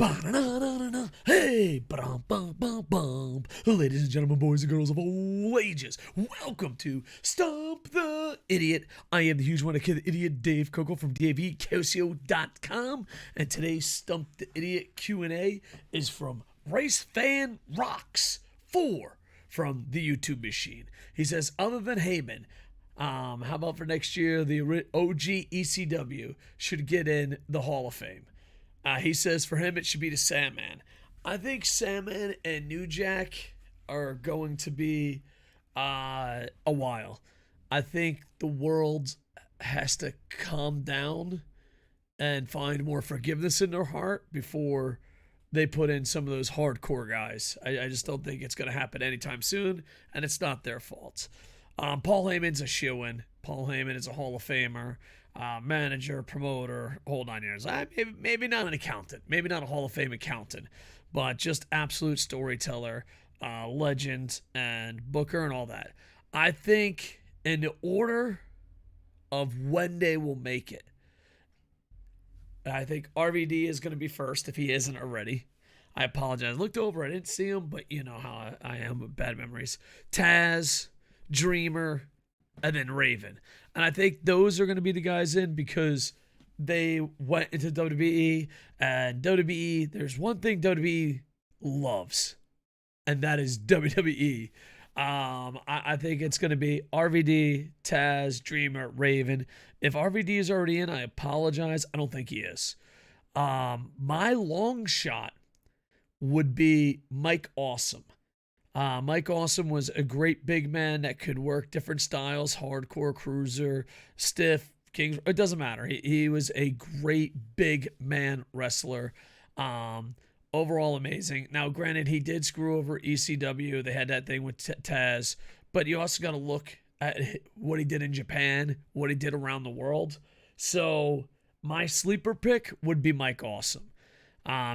Ba-da-da-da-da-da. Hey, ba-dum-bum-bum-bum. Ladies and gentlemen, boys and girls of all ages, welcome to Stump the Idiot. I am the huge one, kid, idiot Dave Koco from KocoSports.com, and today's Stump the Idiot Q&A is from Race Fan Rocks 4 from the YouTube machine. He says, other than Heyman, how about for next year, the OG ECW should get in the Hall of Fame. He says for him, it should be the Sandman. I think Sandman and New Jack are going to be a while. I think the world has to calm down and find more forgiveness in their heart before they put in some of those hardcore guys. I just don't think it's going to happen anytime soon, and it's not their fault. Paul Heyman's a shoo-in. Paul Heyman is a Hall of Famer. Manager, promoter, whole 9 years. Maybe not an accountant, maybe not a Hall of Fame accountant, but just absolute storyteller, legend, and booker and all that. I think in the order of when they will make it, I think RVD is going to be first if he isn't already. I apologize. Looked over, I didn't see him, but you know how I am with bad memories. Taz, Dreamer, and then Raven. And I think those are going to be the guys in because they went into WWE. And WWE, there's one thing WWE loves, and that is WWE. I think it's going to be RVD, Taz, Dreamer, Raven. If RVD is already in, I apologize. I don't think he is. My long shot would be Mike Awesome. Mike Awesome was a great big man that could work different styles, hardcore, cruiser, stiff, kings. It doesn't matter. He was a great big man wrestler. Overall amazing. Now, granted, he did screw over ECW. They had that thing with Taz. But you also got to look at what he did in Japan, what he did around the world. So my sleeper pick would be Mike Awesome.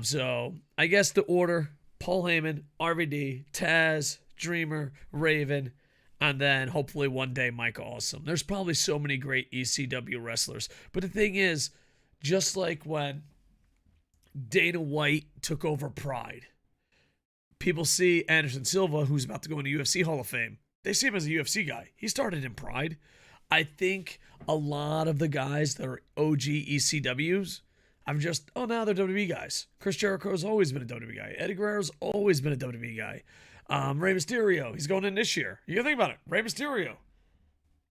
So I guess the order: Paul Heyman, RVD, Taz, Dreamer, Raven, and then hopefully one day Mike Awesome. There's probably so many great ECW wrestlers. But the thing is, just like when Dana White took over Pride, people see Anderson Silva, who's about to go into UFC Hall of Fame. They see him as a UFC guy. He started in Pride. I think a lot of the guys that are OG ECWs, now they're WWE guys. Chris Jericho's always been a WWE guy. Eddie Guerrero's always been a WWE guy. Rey Mysterio, he's going in this year. You gotta think about it. Rey Mysterio.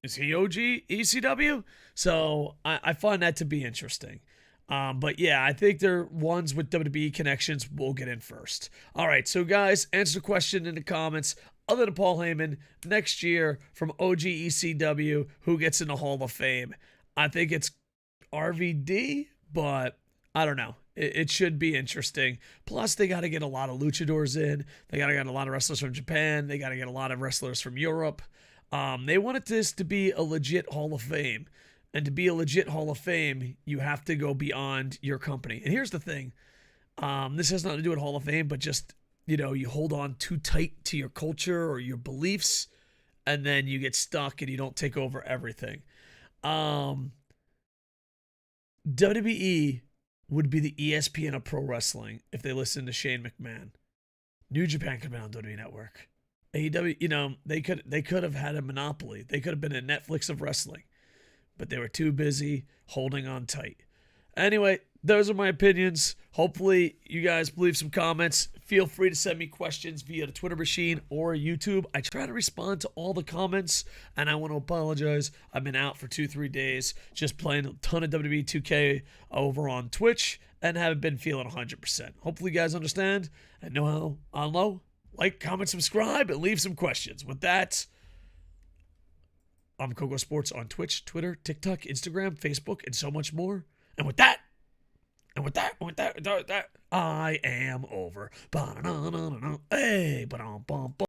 Is he OG ECW? So I find that to be interesting. But yeah, I think they're ones with WWE connections will get in first. All right, so guys, answer the question in the comments. Other than Paul Heyman, next year from OG ECW, who gets in the Hall of Fame? I think it's RVD, but I don't know. It should be interesting. Plus, they got to get a lot of luchadors in. They got to get a lot of wrestlers from Japan. They got to get a lot of wrestlers from Europe. They wanted this to be a legit Hall of Fame. And to be a legit Hall of Fame, you have to go beyond your company. And here's the thing. This has nothing to do with Hall of Fame, but just, you hold on too tight to your culture or your beliefs, and then you get stuck and you don't take over everything. WWE would be the ESPN of pro wrestling if they listened to Shane McMahon. New Japan could have been on WWE Network. AEW, they could have had a monopoly. They could have been a Netflix of wrestling. But they were too busy holding on tight. Anyway, those are my opinions. Hopefully, you guys leave some comments. Feel free to send me questions via the Twitter machine or YouTube. I try to respond to all the comments, and I want to apologize. I've been out for 2-3 days just playing a ton of WWE 2K over on Twitch and haven't been feeling 100%. Hopefully, you guys understand and know how I'll know. Like, comment, subscribe, and leave some questions. With that, I'm KocoSports on Twitch, Twitter, TikTok, Instagram, Facebook, and so much more. And with that, I am over. Hey,